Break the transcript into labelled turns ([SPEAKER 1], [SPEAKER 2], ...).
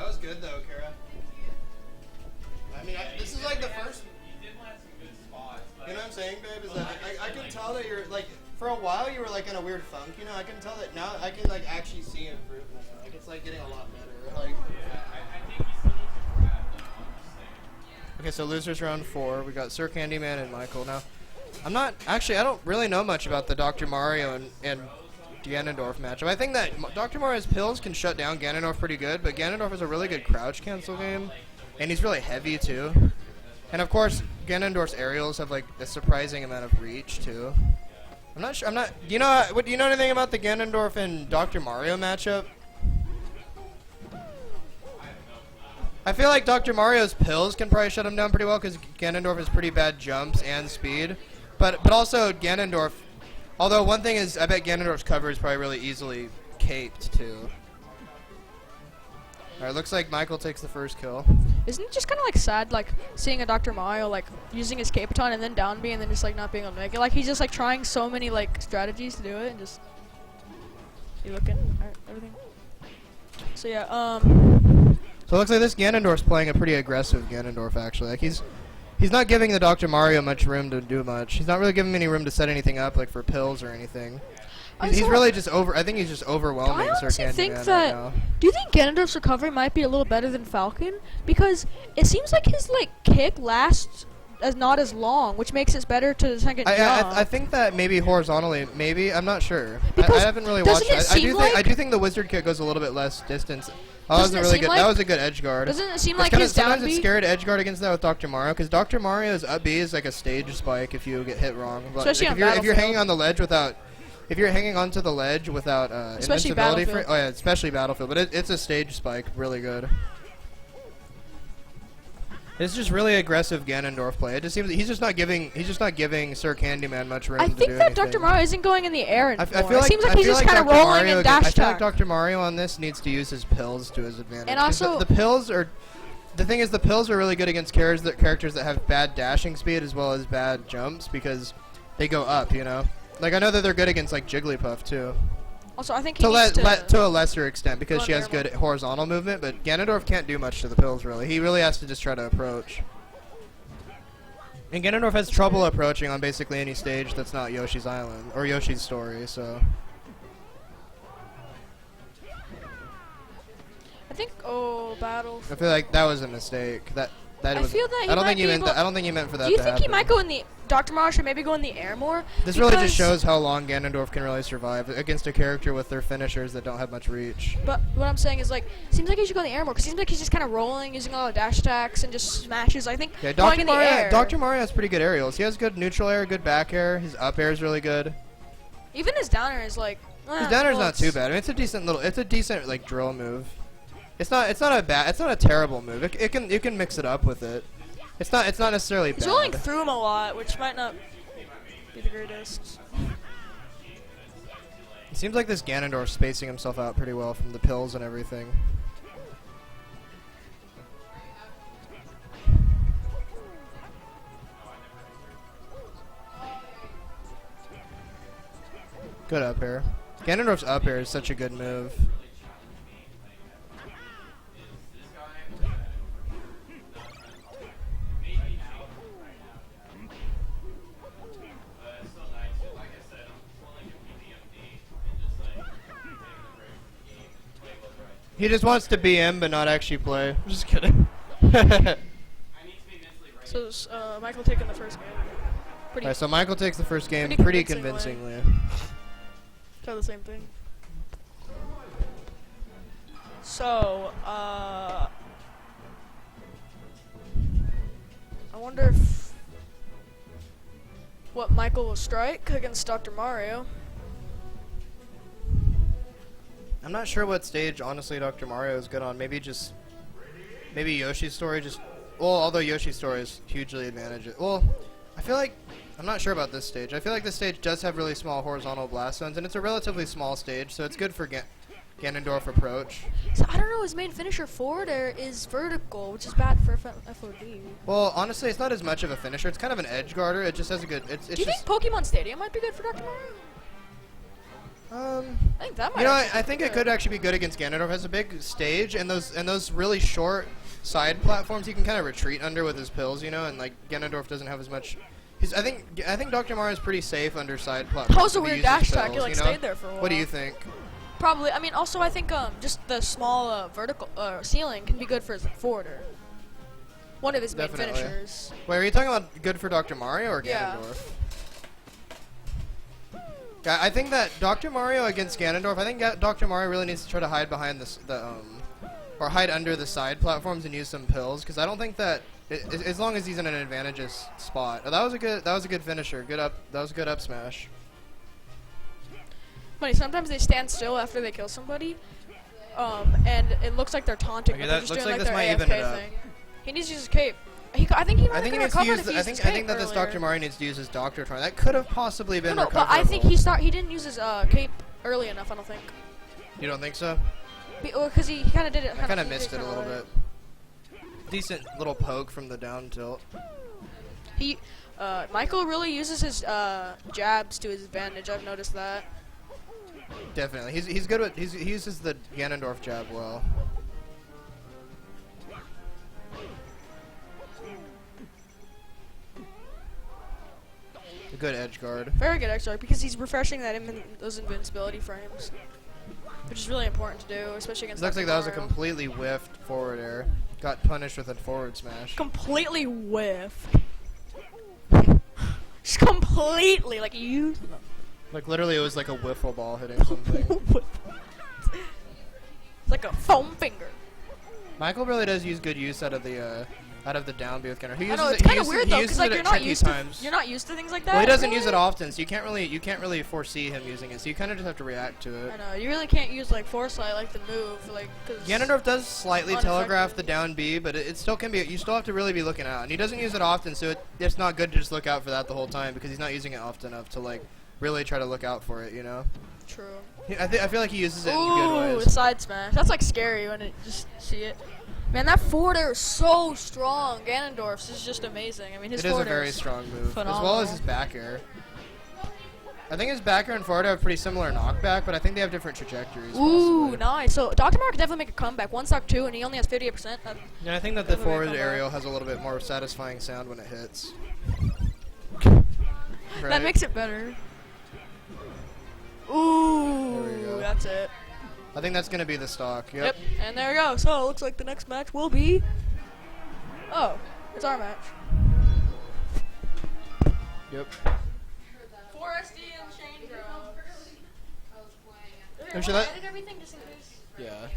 [SPEAKER 1] That was good though, Kara. I mean, this is like the first.
[SPEAKER 2] You did land some good spots.
[SPEAKER 1] You know what I'm saying, babe? Is that I can tell that you're like, for a while you were like in a weird funk. You know, I can tell that now. I can like actually see improvement. Like it's like getting a lot better. Like.
[SPEAKER 2] I think you still need to grab them on this thing.
[SPEAKER 1] Okay, so losers round 4. We got Sir Candyman and Michael. Now, I'm not actually. I don't really know much about the Dr. Mario and Ganondorf matchup. I think that Dr. Mario's pills can shut down Ganondorf pretty good, but Ganondorf is a really good crouch cancel game, and he's really heavy too. And of course, Ganondorf's aerials have like a surprising amount of reach too. I'm not sure. Do you know? Do you know anything about the Ganondorf and Dr. Mario matchup? I feel like Dr. Mario's pills can probably shut him down pretty well because Ganondorf has pretty bad jumps and speed, but also Ganondorf. Although one thing is, I bet Ganondorf's cover is probably really easily caped too. Alright, looks like Michael takes the first kill.
[SPEAKER 3] Isn't it just kind of like sad, like seeing a Dr. Mario like using his Capeton and then down B and then just like not being able to make it? Like he's just like trying so many like strategies to do it and just. You looking? Alright, everything. So yeah,
[SPEAKER 1] So it looks like this Ganondorf's playing a pretty aggressive Ganondorf actually. Like he's not giving the Dr. Mario much room to do much. He's not really giving him any room to set anything up like for pills or anything. He's really just I think he's just overwhelming Sir Candyman right now.
[SPEAKER 3] Do you think Ganondorf's recovery might be a little better than Falcon? Because it seems like his like kick lasts not as long, which makes it better to the second jump.
[SPEAKER 1] I think that maybe horizontally, maybe I'm not sure.
[SPEAKER 3] Because
[SPEAKER 1] I haven't really watched it. I do think the wizard kick goes a little bit less distance. Oh, that was a really good. That was a good edge guard.
[SPEAKER 3] Doesn't it seem like his down
[SPEAKER 1] sometimes
[SPEAKER 3] B?
[SPEAKER 1] it's scary to edge guard against that with Dr. Mario because Dr. Mario's up B is like a stage spike if you get hit wrong. But
[SPEAKER 3] Especially
[SPEAKER 1] if you're hanging on the ledge without. If you're hanging onto the ledge without invincibility, oh yeah, especially Battlefield, but it's a stage spike, really good. It's just really aggressive Ganondorf play. It just seems that he's just not giving Sir Candyman much room to do anything.
[SPEAKER 3] I think that Dr. Mario isn't going in the air anymore.
[SPEAKER 1] I feel like,
[SPEAKER 3] it seems like he's just kind of rolling and dash attack.
[SPEAKER 1] I feel like Dr. Mario on this needs to use his pills to his advantage.
[SPEAKER 3] And also,
[SPEAKER 1] the pills are. The thing is, the pills are really good against characters that have bad dashing speed as well as bad jumps because they go up, you know. Like I know that they're good against like Jigglypuff too.
[SPEAKER 3] Also, I think he needs
[SPEAKER 1] to a lesser extent because she has good horizontal movement, but Ganondorf can't do much to the pills really. He really has to just try to approach. And Ganondorf has trouble approaching on basically any stage that's not Yoshi's Island or Yoshi's Story, so.
[SPEAKER 3] I think battle.
[SPEAKER 1] I feel like that was a mistake. I don't think you meant for that to happen.
[SPEAKER 3] Do you think he might go in the Dr. Mario should maybe go in the air more?
[SPEAKER 1] This really just shows how long Ganondorf can really survive against a character with their finishers that don't have much reach.
[SPEAKER 3] But what I'm saying is like, seems like he should go in the air more because it seems like he's just kind of rolling, using a lot of dash attacks and just smashes. I think going in the air.
[SPEAKER 1] Dr. Mario has pretty good aerials. He has good neutral air, good back air. His up air is really good.
[SPEAKER 3] Even his down air is like.
[SPEAKER 1] His down air is not too bad. I mean, it's a decent like drill move. It's not a terrible move. You can mix it up with it. It's not necessarily bad.
[SPEAKER 3] He's rolling through him a lot, which might not be the greatest.
[SPEAKER 1] It seems like this Ganondorf's spacing himself out pretty well from the pills and everything. Good up air. Ganondorf's up air is such a good move. He just wants to BM but not actually play. I'm just kidding.
[SPEAKER 3] So Michael taking the first game.
[SPEAKER 1] Alright, so Michael takes the first game pretty convincingly.
[SPEAKER 3] Try the same thing. So, I wonder if what Michael will strike against Dr. Mario.
[SPEAKER 1] I'm not sure what stage, honestly, Dr. Mario is good on. Maybe Yoshi's Story just... Well, although Yoshi's Story is hugely advantaged. Well, I feel like... I'm not sure about this stage. I feel like this stage does have really small horizontal blast zones, and it's a relatively small stage, so it's good for Ganondorf approach.
[SPEAKER 3] So I don't know, his main finisher forward air is vertical, which is bad for FOD.
[SPEAKER 1] Well, honestly, it's not as much of a finisher. It's kind of an edge guarder. It just has a good...
[SPEAKER 3] Do you think Pokemon Stadium might be good for Dr. Mario? I think that might.
[SPEAKER 1] You know,
[SPEAKER 3] actually
[SPEAKER 1] I
[SPEAKER 3] be
[SPEAKER 1] think
[SPEAKER 3] good.
[SPEAKER 1] it could actually be good against Ganondorf. It has a big stage, and those really short side platforms he can kind of retreat under with his pills, you know, and like Ganondorf doesn't have as much. I think Dr. Mario's pretty safe under side platforms.
[SPEAKER 3] That was a
[SPEAKER 1] if he
[SPEAKER 3] weird
[SPEAKER 1] uses
[SPEAKER 3] dash attack.
[SPEAKER 1] pills,
[SPEAKER 3] He like
[SPEAKER 1] you know?
[SPEAKER 3] stayed there for a while.
[SPEAKER 1] What do you think?
[SPEAKER 3] Probably. I mean, also I think just the small vertical ceiling can be good for his forwarder. One of his main
[SPEAKER 1] Definitely.
[SPEAKER 3] finishers.
[SPEAKER 1] Wait, are you talking about good for Dr. Mario or
[SPEAKER 3] Yeah.
[SPEAKER 1] Ganondorf? Yeah, I think that Dr. Mario against Ganondorf, I think Dr. Mario really needs to try to hide behind or hide under the side platforms and use some pills, because I don't think that as long as he's in an advantageous spot. Oh, that was a good finisher. That was a good up smash.
[SPEAKER 3] Funny, sometimes they stand still after they kill somebody, and it looks like they're taunting,
[SPEAKER 1] Okay,
[SPEAKER 3] but they're
[SPEAKER 1] that
[SPEAKER 3] just
[SPEAKER 1] looks
[SPEAKER 3] doing
[SPEAKER 1] like
[SPEAKER 3] like
[SPEAKER 1] this
[SPEAKER 3] their
[SPEAKER 1] might even it
[SPEAKER 3] AFK
[SPEAKER 1] up.
[SPEAKER 3] thing. He needs to use his cape. I think he might
[SPEAKER 1] I think he
[SPEAKER 3] have
[SPEAKER 1] needs to
[SPEAKER 3] recovered
[SPEAKER 1] use.
[SPEAKER 3] if he
[SPEAKER 1] I
[SPEAKER 3] used
[SPEAKER 1] think
[SPEAKER 3] his
[SPEAKER 1] I think
[SPEAKER 3] cape
[SPEAKER 1] that this
[SPEAKER 3] earlier.
[SPEAKER 1] Dr. Mario needs to use his Doctor Tron. That could have possibly been
[SPEAKER 3] No, but I think
[SPEAKER 1] recoverable.
[SPEAKER 3] he didn't use his cape early enough. I don't think.
[SPEAKER 1] You don't think so?
[SPEAKER 3] Because he kind of did it.
[SPEAKER 1] I kind of missed it a little bit. Decent little poke from the down tilt.
[SPEAKER 3] Michael really uses his jabs to his advantage. I've noticed that.
[SPEAKER 1] Definitely, he's good with he uses the Ganondorf jab well. A good edge guard.
[SPEAKER 3] Very good XR because he's refreshing those invincibility frames, which is really important to do, especially against.
[SPEAKER 1] Looks
[SPEAKER 3] Dr.
[SPEAKER 1] like that was a
[SPEAKER 3] Mario.
[SPEAKER 1] completely whiffed forward air. Got punished with a forward smash.
[SPEAKER 3] Completely whiffed. Just completely, like you.
[SPEAKER 1] Like literally, it was like a wiffle ball hitting something.
[SPEAKER 3] It's like a foam finger.
[SPEAKER 1] Michael really does use good use out of the down B with Ganondorf. He
[SPEAKER 3] I
[SPEAKER 1] uses
[SPEAKER 3] know,
[SPEAKER 1] it.
[SPEAKER 3] it's
[SPEAKER 1] He
[SPEAKER 3] kind of
[SPEAKER 1] uses,
[SPEAKER 3] weird
[SPEAKER 1] he
[SPEAKER 3] though,
[SPEAKER 1] uses
[SPEAKER 3] because like
[SPEAKER 1] it
[SPEAKER 3] you're
[SPEAKER 1] at
[SPEAKER 3] not
[SPEAKER 1] tricky
[SPEAKER 3] used
[SPEAKER 1] times.
[SPEAKER 3] to used to things like that.
[SPEAKER 1] Well, he doesn't
[SPEAKER 3] really.
[SPEAKER 1] use it often, so you can't really foresee him using it. So you kind of just have to react to it.
[SPEAKER 3] I know you really can't use like foresight like the move like. Cause
[SPEAKER 1] Ganondorf does slightly
[SPEAKER 3] Unaffected.
[SPEAKER 1] telegraph the down B, but it still can be. You still have to really be looking out, and he doesn't use it often, so it's not good to just look out for that the whole time because he's not using it often enough to like really try to look out for it. You know.
[SPEAKER 3] True.
[SPEAKER 1] I feel like he uses it in
[SPEAKER 3] Ooh,
[SPEAKER 1] good
[SPEAKER 3] the
[SPEAKER 1] ways.
[SPEAKER 3] side smash. That's like scary when it just see it. Man, that forward air is so strong. Ganondorf's is just amazing. I mean, his
[SPEAKER 1] It is a
[SPEAKER 3] forward air
[SPEAKER 1] very
[SPEAKER 3] is
[SPEAKER 1] strong move, as well
[SPEAKER 3] phenomenal.
[SPEAKER 1] as his back air. I think his back air and forward air have pretty similar knockback, but I think they have different trajectories.
[SPEAKER 3] Ooh,
[SPEAKER 1] possibly.
[SPEAKER 3] nice. So Dr. Mario could definitely make a comeback. One stock 2, and he only has 58%.
[SPEAKER 1] Yeah, I think that the
[SPEAKER 3] Definitely
[SPEAKER 1] forward
[SPEAKER 3] come back.
[SPEAKER 1] aerial has a little bit more satisfying sound when it hits.
[SPEAKER 3] That
[SPEAKER 1] Right?
[SPEAKER 3] makes it better.
[SPEAKER 1] There we
[SPEAKER 3] Ooh,
[SPEAKER 1] go.
[SPEAKER 3] that's it.
[SPEAKER 1] I think that's gonna be the stock.
[SPEAKER 3] Yep. And there we go. So it looks like the next match will be. Oh, it's our match.
[SPEAKER 1] Yep.
[SPEAKER 3] Foresty and Shane Groves.
[SPEAKER 1] Oh, should I-
[SPEAKER 3] everything just in case.
[SPEAKER 1] Yeah.